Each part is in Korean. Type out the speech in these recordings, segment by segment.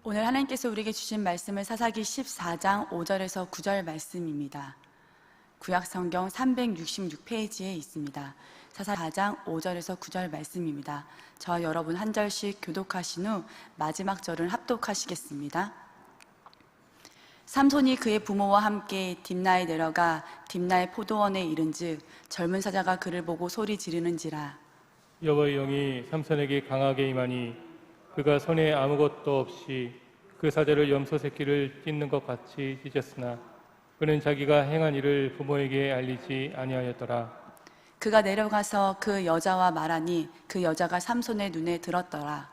오늘 하나님께서 우리에게 주신 말씀은 사사기 14장 5절에서 9절 말씀입니다. 구약성경 366페이지에 있습니다. 사사기 4장 5절에서 9절 말씀입니다. 저와 여러분 한 절씩 교독하신 후 마지막 절은 합독하시겠습니다. 삼손이 그의 부모와 함께 딥나에 내려가 딥나의 포도원에 이른즉 젊은 사자가 그를 보고 소리 지르는지라. 여호와의 영이 삼손에게 강하게 임하니 그가 손에 아무것도 없이 그 사자를 염소 새끼를 찢는 것 같이 찢었으나 그는 자기가 행한 일을 부모에게 알리지 아니하였더라. 그가 내려가서 그 여자와 말하니 그 여자가 삼손의 눈에 들었더라.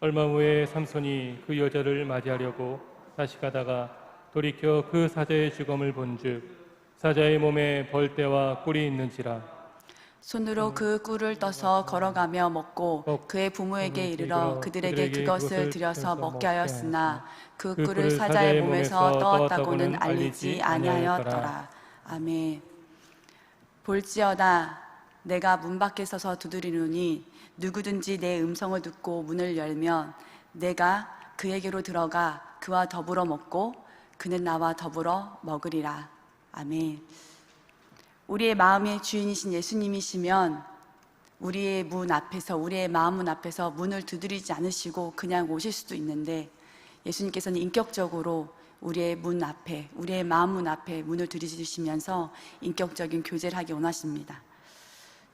얼마 후에 삼손이 그 여자를 맞이하려고 다시 가다가 돌이켜 그 사자의 죽음을 본즉 사자의 몸에 벌떼와 꿀이 있는지라. 손으로 그 꿀을 떠서 걸어가며 먹고 그의 부모에게 이르러 그들에게 그것을 들여서 먹게 하였으나 그 꿀을 사자의 몸에서 떠왔다고는 알리지 아니하였더라. 아멘. 볼지어다 내가 문 밖에 서서 두드리노니 누구든지 내 음성을 듣고 문을 열면 내가 그에게로 들어가 그와 더불어 먹고 그는 나와 더불어 먹으리라. 아멘. 우리의 마음의 주인이신 예수님이시면 우리의 문 앞에서, 우리의 마음 문 앞에서 문을 두드리지 않으시고 그냥 오실 수도 있는데 예수님께서는 인격적으로 우리의 문 앞에, 우리의 마음 문 앞에 문을 두드리시면서 인격적인 교제를 하기 원하십니다.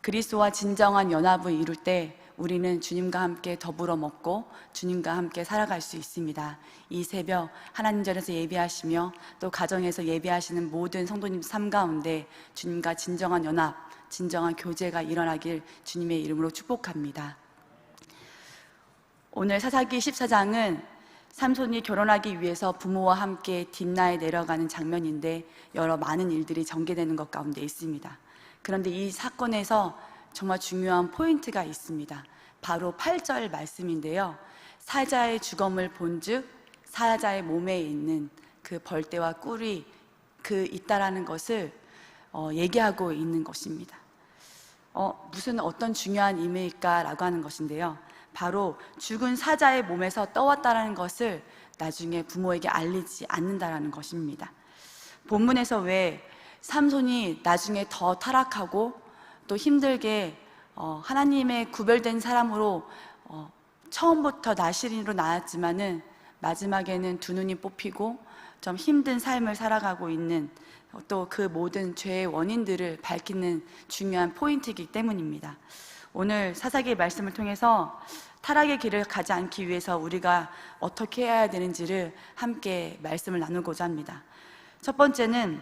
그리스도와 진정한 연합을 이룰 때 우리는 주님과 함께 더불어 먹고 주님과 함께 살아갈 수 있습니다. 이 새벽 하나님 전에서 예배하시며 또 가정에서 예배하시는 모든 성도님 삶 가운데 주님과 진정한 연합, 진정한 교제가 일어나길 주님의 이름으로 축복합니다. 오늘 사사기 14장은 삼손이 결혼하기 위해서 부모와 함께 딥나에 내려가는 장면인데 여러 많은 일들이 전개되는 것 가운데 있습니다. 그런데 이 사건에서 정말 중요한 포인트가 있습니다. 바로 8절 말씀인데요. 사자의 죽음을 본즉 사자의 몸에 있는 그 벌떼와 꿀이 있다라는 것을 얘기하고 있는 것입니다. 무슨 어떤 중요한 의미일까라고 하는 것인데요. 바로 죽은 사자의 몸에서 떠왔다라는 것을 나중에 부모에게 알리지 않는다라는 것입니다. 본문에서 왜 삼손이 나중에 더 타락하고 또 힘들게 하나님의 구별된 사람으로 처음부터 나시린으로 나왔지만은 마지막에는 두 눈이 뽑히고 좀 힘든 삶을 살아가고 있는 또 그 모든 죄의 원인들을 밝히는 중요한 포인트이기 때문입니다. 오늘 사사기의 말씀을 통해서 타락의 길을 가지 않기 위해서 우리가 어떻게 해야 되는지를 함께 말씀을 나누고자 합니다. 첫 번째는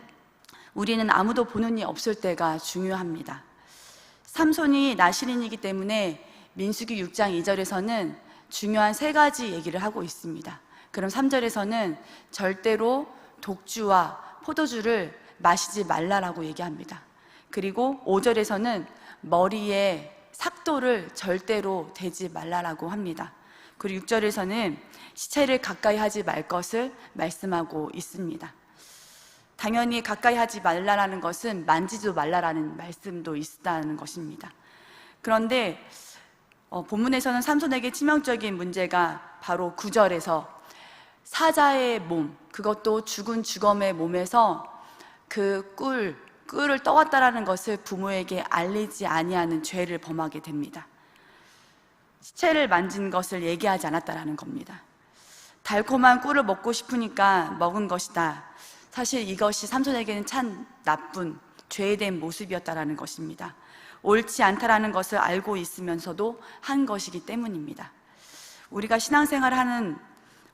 우리는 아무도 보는 이 없을 때가 중요합니다. 삼손이 나시린이기 때문에 민수기 6장 2절에서는 중요한 세 가지 얘기를 하고 있습니다. 그럼 3절에서는 절대로 독주와 포도주를 마시지 말라라고 얘기합니다. 그리고 5절에서는 머리에 삭도를 절대로 대지 말라라고 합니다. 그리고 6절에서는 시체를 가까이 하지 말 것을 말씀하고 있습니다. 당연히 가까이 하지 말라라는 것은 만지지도 말라라는 말씀도 있다는 것입니다. 그런데 본문에서는 삼손에게 치명적인 문제가 바로 9절에서 사자의 몸, 그것도 죽은 주검의 몸에서 그 꿀을 떠왔다라는 것을 부모에게 알리지 아니하는 죄를 범하게 됩니다. 시체를 만진 것을 얘기하지 않았다라는 겁니다. 달콤한 꿀을 먹고 싶으니까 먹은 것이다. 사실 이것이 삼손에게는 참 나쁜 죄에 모습이었다라는 것입니다. 옳지 않다라는 것을 알고 있으면서도 한 것이기 때문입니다. 우리가 신앙생활을 하는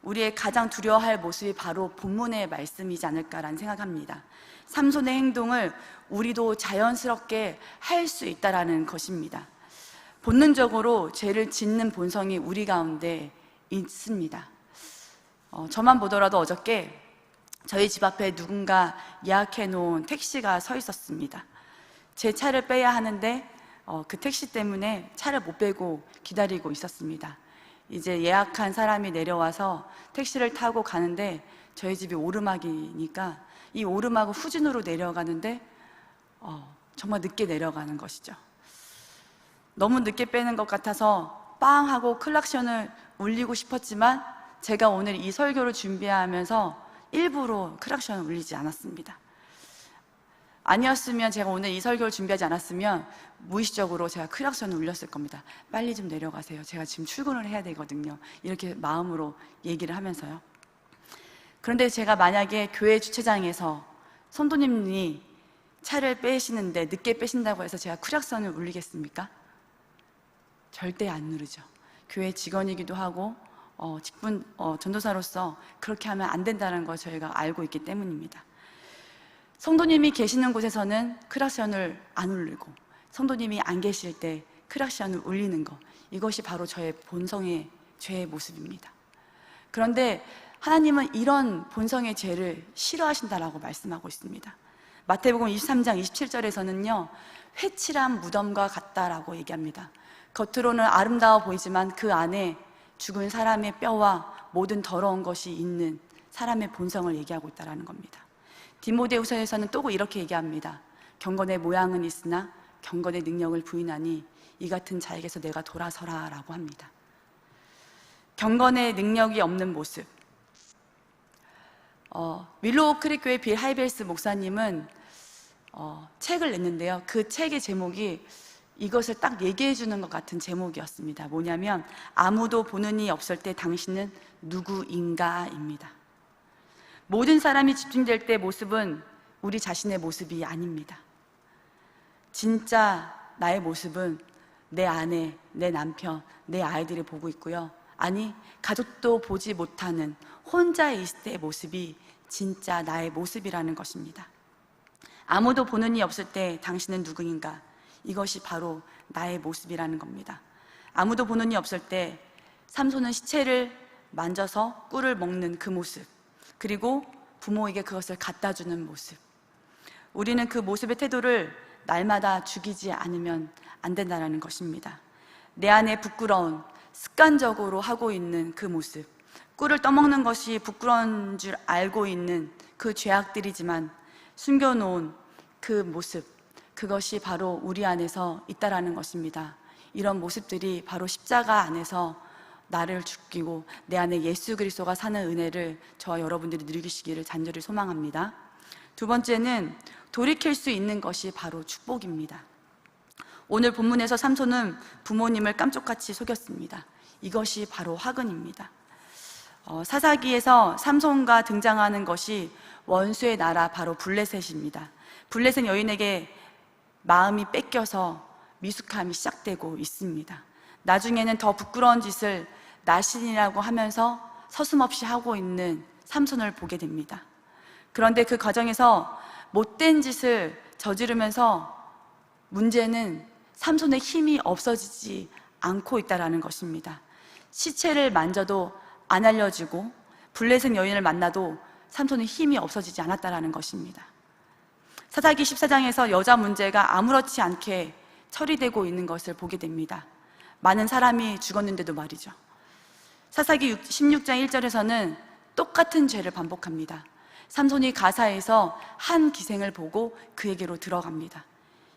우리의 가장 두려워할 모습이 바로 본문의 말씀이지 않을까라는 생각합니다. 삼손의 행동을 우리도 자연스럽게 할 수 있다라는 것입니다. 본능적으로 죄를 짓는 본성이 우리 가운데 있습니다. 저만 보더라도 어저께 저희 집 앞에 누군가 예약해 놓은 택시가 서 있었습니다. 제 차를 빼야 하는데 그 택시 때문에 차를 못 빼고 기다리고 있었습니다. 이제 예약한 사람이 내려와서 택시를 타고 가는데 저희 집이 오르막이니까 이 오르막을 후진으로 내려가는데 정말 늦게 내려가는 것이죠. 너무 늦게 빼는 것 같아서 빵 하고 클락션을 울리고 싶었지만 제가 오늘 이 설교를 준비하면서 일부러 크락션을 울리지 않았습니다. 아니었으면, 제가 오늘 이 설교를 준비하지 않았으면 무의식적으로 제가 크락션을 울렸을 겁니다. 빨리 좀 내려가세요. 제가 지금 출근을 해야 되거든요. 이렇게 마음으로 얘기를 하면서요. 그런데 제가 만약에 교회 주차장에서 성도님이 차를 빼시는데 늦게 빼신다고 해서 제가 크락션을 울리겠습니까? 절대 안 누르죠. 교회 직원이기도 하고 직분 전도사로서 그렇게 하면 안 된다는 걸 저희가 알고 있기 때문입니다. 성도님이 계시는 곳에서는 크락션을 안 울리고, 성도님이 안 계실 때 크락션을 울리는 것, 이것이 바로 저의 본성의 죄의 모습입니다. 그런데 하나님은 이런 본성의 죄를 싫어하신다라고 말씀하고 있습니다. 마태복음 23장 27절에서는요, 회칠한 무덤과 같다라고 얘기합니다. 겉으로는 아름다워 보이지만 그 안에 죽은 사람의 뼈와 모든 더러운 것이 있는 사람의 본성을 얘기하고 있다는 겁니다. 디모데후서에서는 또 이렇게 얘기합니다. 경건의 모양은 있으나 경건의 능력을 부인하니 이 같은 자에게서 내가 돌아서라 라고 합니다. 경건의 능력이 없는 모습. 윌로우 크릭 교회 빌 하이벨스 목사님은 책을 냈는데요, 그 책의 제목이 이것을 딱 얘기해 주는 것 같은 제목이었습니다. 뭐냐면 아무도 보는 이 없을 때 당신은 누구인가입니다. 모든 사람이 집중될 때 모습은 우리 자신의 모습이 아닙니다. 진짜 나의 모습은 내 아내, 내 남편, 내 아이들이 보고 있고요, 아니 가족도 보지 못하는 혼자 있을 때의 모습이 진짜 나의 모습이라는 것입니다. 아무도 보는 이 없을 때 당신은 누구인가, 이것이 바로 나의 모습이라는 겁니다. 아무도 보는 이 없을 때 삼손은 시체를 만져서 꿀을 먹는 그 모습, 그리고 부모에게 그것을 갖다 주는 모습, 우리는 그 모습의 태도를 날마다 죽이지 않으면 안 된다는 것입니다. 내 안에 부끄러운, 습관적으로 하고 있는 그 모습, 꿀을 떠먹는 것이 부끄러운 줄 알고 있는 그 죄악들이지만 숨겨놓은 그 모습, 그것이 바로 우리 안에서 있다라는 것입니다. 이런 모습들이 바로 십자가 안에서 나를 죽이고 내 안에 예수 그리스도가 사는 은혜를 저와 여러분들이 누리시기를 간절히 소망합니다. 두 번째는 돌이킬 수 있는 것이 바로 축복입니다. 오늘 본문에서 삼손은 부모님을 깜짝같이 속였습니다. 이것이 바로 화근입니다. 사사기에서 삼손과 등장하는 것이 원수의 나라, 바로 블레셋입니다. 블레셋 여인에게 마음이 뺏겨서 미숙함이 시작되고 있습니다. 나중에는 더 부끄러운 짓을 나신이라고 하면서 서슴없이 하고 있는 삼손을 보게 됩니다. 그런데 그 과정에서 못된 짓을 저지르면서 문제는 삼손의 힘이 없어지지 않고 있다는 것입니다. 시체를 만져도 안 알려지고 블레셋 여인을 만나도 삼손의 힘이 없어지지 않았다는 것입니다. 사사기 14장에서 여자 문제가 아무렇지 않게 처리되고 있는 것을 보게 됩니다. 많은 사람이 죽었는데도 말이죠. 사사기 16장 1절에서는 똑같은 죄를 반복합니다. 삼손이 가사에서 한 기생을 보고 그에게로 들어갑니다.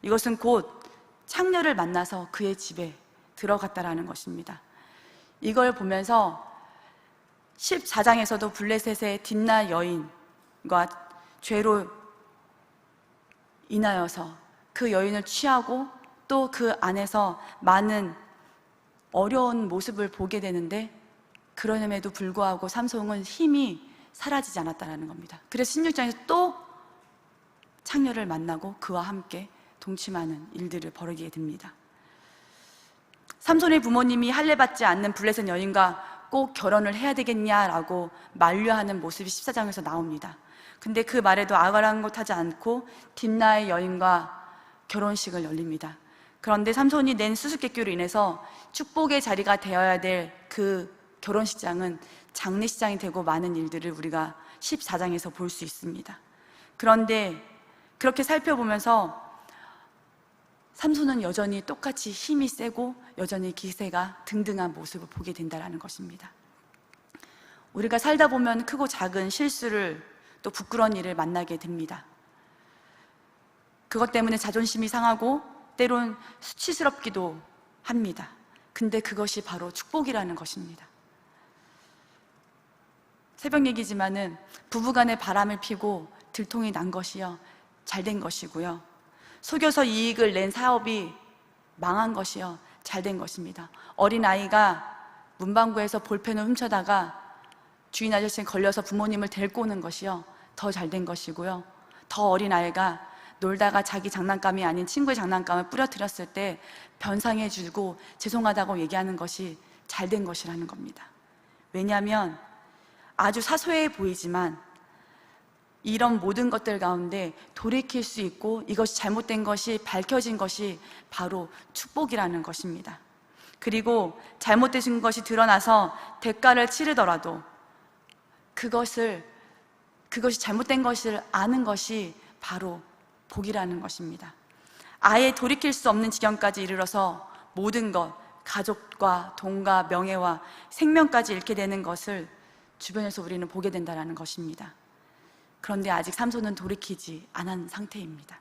이것은 곧 창녀를 만나서 그의 집에 들어갔다라는 것입니다. 이걸 보면서 14장에서도 블레셋의 딥나 여인과 죄로 인하여서 그 여인을 취하고 또 그 안에서 많은 어려운 모습을 보게 되는데, 그럼에도 불구하고 삼손은 힘이 사라지지 않았다는 겁니다. 그래서 16장에서 또 창녀를 만나고 그와 함께 동침하는 일들을 벌이게 됩니다. 삼손의 부모님이 할례받지 않는 블레셋 여인과 꼭 결혼을 해야 되겠냐라고 만류하는 모습이 14장에서 나옵니다. 근데 그 말에도 아랑곳하지 않고 딥나의 여인과 결혼식을 열립니다. 그런데 삼손이 낸 수수께끼로 인해서 축복의 자리가 되어야 될 그 결혼식장은 장례식장이 되고 많은 일들을 우리가 14장에서 볼 수 있습니다. 그런데 그렇게 살펴보면서 삼손은 여전히 똑같이 힘이 세고 여전히 기세가 등등한 모습을 보게 된다는 것입니다. 우리가 살다 보면 크고 작은 실수를, 또 부끄러운 일을 만나게 됩니다. 그것 때문에 자존심이 상하고 때론 수치스럽기도 합니다. 근데 그것이 바로 축복이라는 것입니다. 새벽 얘기지만은 부부간에 바람을 피고 들통이 난 것이요 잘된 것이고요, 속여서 이익을 낸 사업이 망한 것이요 잘된 것입니다. 어린아이가 문방구에서 볼펜을 훔쳐다가 주인 아저씨에 걸려서 부모님을 데리고 오는 것이요 더 잘된 것이고요, 더 어린아이가 놀다가 자기 장난감이 아닌 친구의 장난감을 부러뜨렸을 때 변상해주고 죄송하다고 얘기하는 것이 잘된 것이라는 겁니다. 왜냐하면 아주 사소해 보이지만 이런 모든 것들 가운데 돌이킬 수 있고 이것이 잘못된 것이 밝혀진 것이 바로 축복이라는 것입니다. 그리고 잘못된 것이 드러나서 대가를 치르더라도 그것이 잘못된 것을 아는 것이 바로 복이라는 것입니다. 아예 돌이킬 수 없는 지경까지 이르러서 모든 것, 가족과 돈과 명예와 생명까지 잃게 되는 것을 주변에서 우리는 보게 된다는 것입니다. 그런데 아직 삼손은 돌이키지 않은 상태입니다.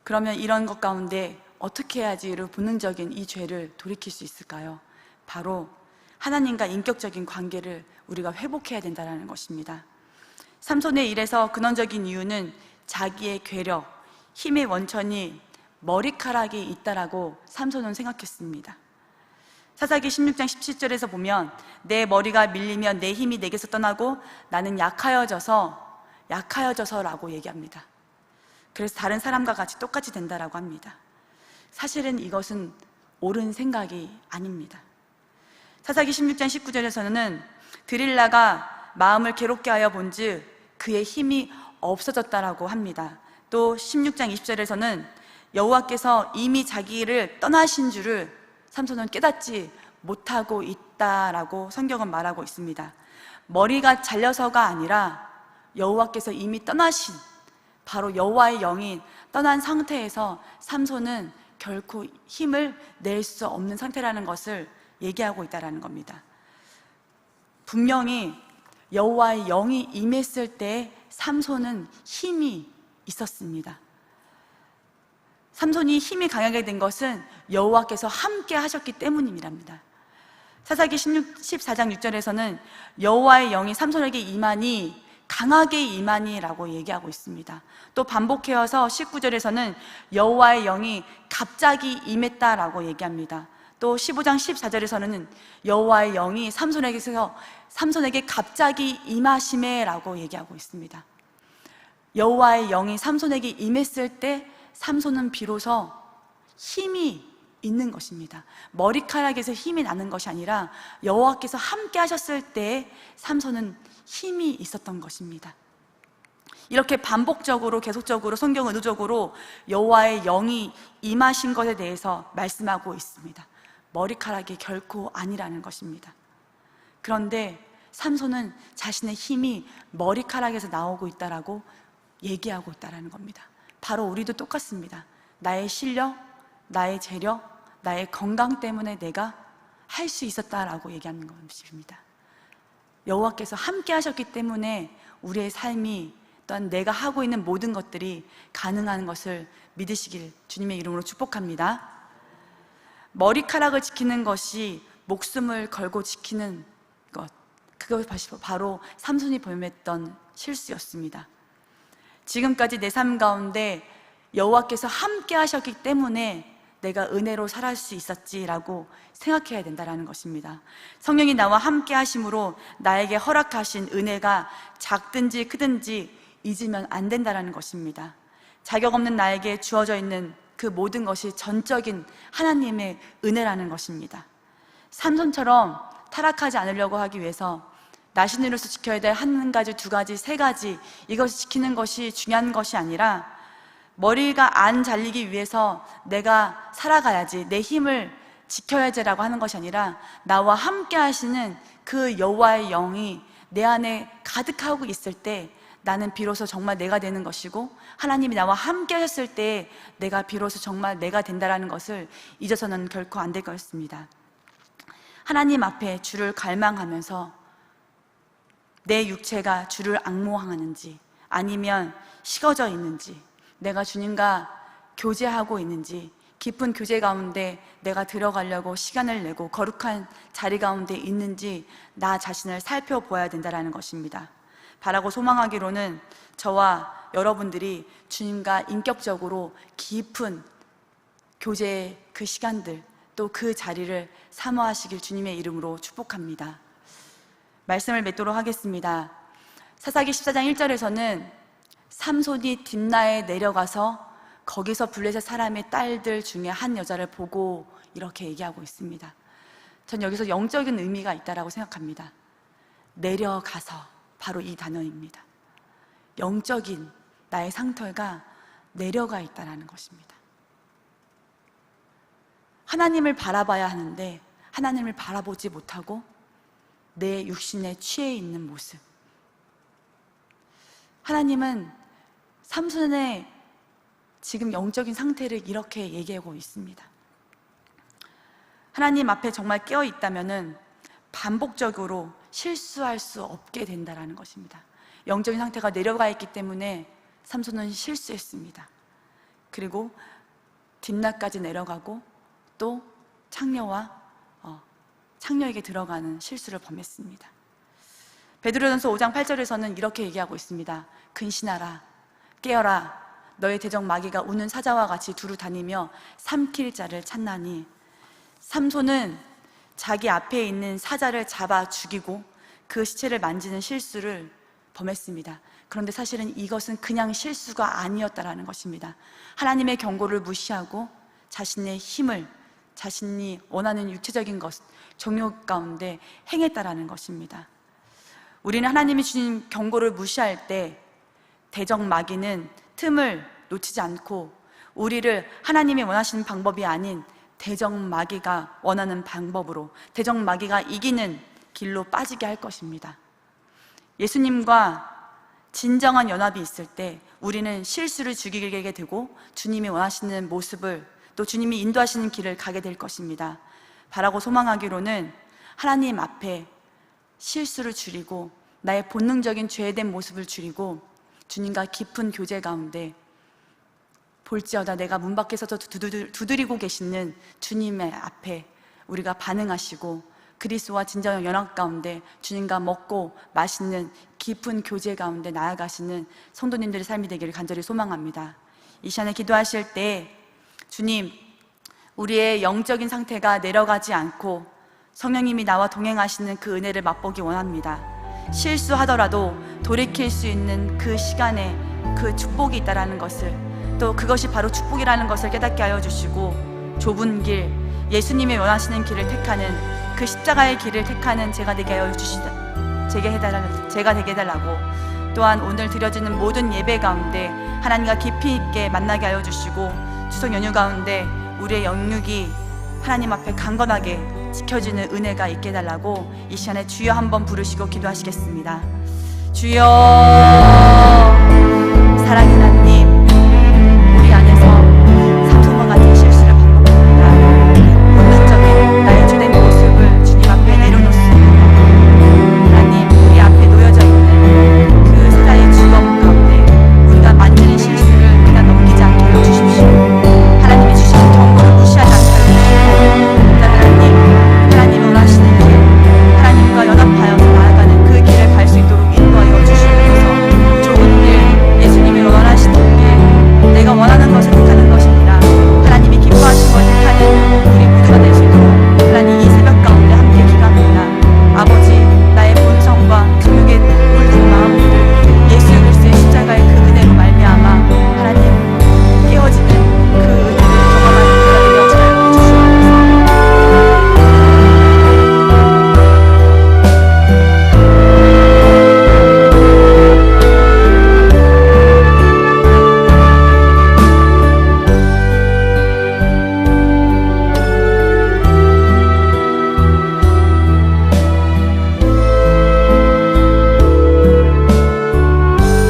그러면 이런 것 가운데 어떻게 해야지 본능적인 이 죄를 돌이킬 수 있을까요? 바로 하나님과 인격적인 관계를 우리가 회복해야 된다는 것입니다. 삼손의 일에서 근원적인 이유는 자기의 괴력, 힘의 원천이 머리카락에 있다라고 삼손은 생각했습니다. 사사기 16장 17절에서 보면 내 머리가 밀리면 내 힘이 내게서 떠나고 나는 약하여져서라고 얘기합니다. 그래서 다른 사람과 같이 똑같이 된다라고 합니다. 사실은 이것은 옳은 생각이 아닙니다. 사사기 16장 19절에서는 드릴라가 마음을 괴롭게 하여 본즉 그의 힘이 없어졌다라고 합니다. 또 16장 20절에서는 여호와께서 이미 자기를 떠나신 줄을 삼손은 깨닫지 못하고 있다라고 성경은 말하고 있습니다. 머리가 잘려서가 아니라 여호와께서 이미 떠나신, 바로 여호와의 영이 떠난 상태에서 삼손은 결코 힘을 낼 수 없는 상태라는 것을 얘기하고 있다는 겁니다. 분명히 여호와의 영이 임했을 때 삼손은 힘이 있었습니다. 삼손이 힘이 강하게 된 것은 여호와께서 함께 하셨기 때문입니다. 사사기 14장 6절에서는 여호와의 영이 삼손에게 임하니 강하게 임하니라고 얘기하고 있습니다. 또 반복해서 19절에서는 여호와의 영이 갑자기 임했다라고 얘기합니다. 또 15장 14절에서는 여호와의 영이 삼손에게 갑자기 임하시매라고 얘기하고 있습니다. 여호와의 영이 삼손에게 임했을 때 삼손은 비로소 힘이 있는 것입니다. 머리카락에서 힘이 나는 것이 아니라 여호와께서 함께 하셨을 때 삼손은 힘이 있었던 것입니다. 이렇게 반복적으로 계속적으로 성경 의도적으로 여호와의 영이 임하신 것에 대해서 말씀하고 있습니다. 머리카락이 결코 아니라는 것입니다. 그런데 삼손은 자신의 힘이 머리카락에서 나오고 있다라고 얘기하고 있다는 겁니다. 바로 우리도 똑같습니다. 나의 실력, 나의 재력, 나의 건강 때문에 내가 할 수 있었다라고 얘기하는 것입니다. 여호와께서 함께 하셨기 때문에 우리의 삶이 또한 내가 하고 있는 모든 것들이 가능한 것을 믿으시길 주님의 이름으로 축복합니다. 머리카락을 지키는 것이 목숨을 걸고 지키는 것, 그것이 바로 삼손이 범했던 실수였습니다. 지금까지 내 삶 가운데 여호와께서 함께 하셨기 때문에 내가 은혜로 살아갈 수 있었지라고 생각해야 된다는 것입니다. 성령이 나와 함께 하심으로 나에게 허락하신 은혜가 작든지 크든지 잊으면 안 된다는 것입니다. 자격 없는 나에게 주어져 있는 그 모든 것이 전적인 하나님의 은혜라는 것입니다. 삼손처럼 타락하지 않으려고 하기 위해서 나신으로서 지켜야 될 한 가지, 두 가지, 세 가지, 이것을 지키는 것이 중요한 것이 아니라 머리가 안 잘리기 위해서 내가 살아가야지, 내 힘을 지켜야지라고 하는 것이 아니라 나와 함께 하시는 그 여호와의 영이 내 안에 가득하고 있을 때 나는 비로소 정말 내가 되는 것이고, 하나님이 나와 함께 하셨을 때 내가 비로소 정말 내가 된다는 것을 잊어서는 결코 안 될 것입니다. 하나님 앞에 주를 갈망하면서 내 육체가 주를 앙모하는지 아니면 식어져 있는지, 내가 주님과 교제하고 있는지, 깊은 교제 가운데 내가 들어가려고 시간을 내고 거룩한 자리 가운데 있는지 나 자신을 살펴보아야 된다는 것입니다. 바라고 소망하기로는 저와 여러분들이 주님과 인격적으로 깊은 교제의 그 시간들, 또 그 자리를 사모하시길 주님의 이름으로 축복합니다. 말씀을 맺도록 하겠습니다. 사사기 14장 1절에서는 삼손이 딥나에 내려가서 거기서 블레셋 사람의 딸들 중에 한 여자를 보고 이렇게 얘기하고 있습니다. 전 여기서 영적인 의미가 있다고 생각합니다. 내려가서, 바로 이 단어입니다. 영적인 나의 상태가 내려가 있다는 것입니다. 하나님을 바라봐야 하는데 하나님을 바라보지 못하고 내 육신에 취해 있는 모습. 하나님은 삼손의 지금 영적인 상태를 이렇게 얘기하고 있습니다. 하나님 앞에 정말 깨어 있다면은 반복적으로 실수할 수 없게 된다는 것입니다. 영적인 상태가 내려가 있기 때문에 삼손은 실수했습니다. 그리고 딥나까지 내려가고 또 창녀에게 들어가는 실수를 범했습니다. 베드로전서 5장 8절에서는 이렇게 얘기하고 있습니다. 근신하라, 깨어라, 너의 대적 마귀가 우는 사자와 같이 두루 다니며 삼킬 자를 찾나니. 삼손은 자기 앞에 있는 사자를 잡아 죽이고 그 시체를 만지는 실수를 범했습니다. 그런데 사실은 이것은 그냥 실수가 아니었다는 것입니다. 하나님의 경고를 무시하고 자신의 힘을, 자신이 원하는 육체적인 것, 정욕 가운데 행했다라는 것입니다. 우리는 하나님이 주신 경고를 무시할 때 대적 마귀는 틈을 놓치지 않고 우리를 하나님이 원하시는 방법이 아닌 대적 마귀가 원하는 방법으로, 대적 마귀가 이기는 길로 빠지게 할 것입니다. 예수님과 진정한 연합이 있을 때 우리는 실수를 죽이게 되고 주님이 원하시는 모습을, 또 주님이 인도하시는 길을 가게 될 것입니다. 바라고 소망하기로는 하나님 앞에 실수를 줄이고 나의 본능적인 죄된 모습을 줄이고 주님과 깊은 교제 가운데 볼지어다 내가 문 밖에 서서 두드리고 계시는 주님의 앞에 우리가 반응하시고 그리스도와 진정한 연합 가운데 주님과 먹고 마시는 깊은 교제 가운데 나아가시는 성도님들의 삶이 되기를 간절히 소망합니다. 이 시간에 기도하실 때 주님, 우리의 영적인 상태가 내려가지 않고 성령님이 나와 동행하시는 그 은혜를 맛보기 원합니다. 실수하더라도 돌이킬 수 있는 그 시간에 그 축복이 있다는 것을, 또 그것이 바로 축복이라는 것을 깨닫게 하여 주시고 좁은 길, 예수님이 원하시는 길을 택하는 그 십자가의 길을 택하는 제가 되게 하여 주시다, 제가 되게 해달라고, 또한 오늘 드려지는 모든 예배 가운데 하나님과 깊이 있게 만나게 하여 주시고 추석 연휴 가운데 우리의 영육이 하나님 앞에 강건하게 지켜지는 은혜가 있게 해달라고 이 시간에 주여 한번 부르시고 기도하시겠습니다. 주여, 사랑이 나는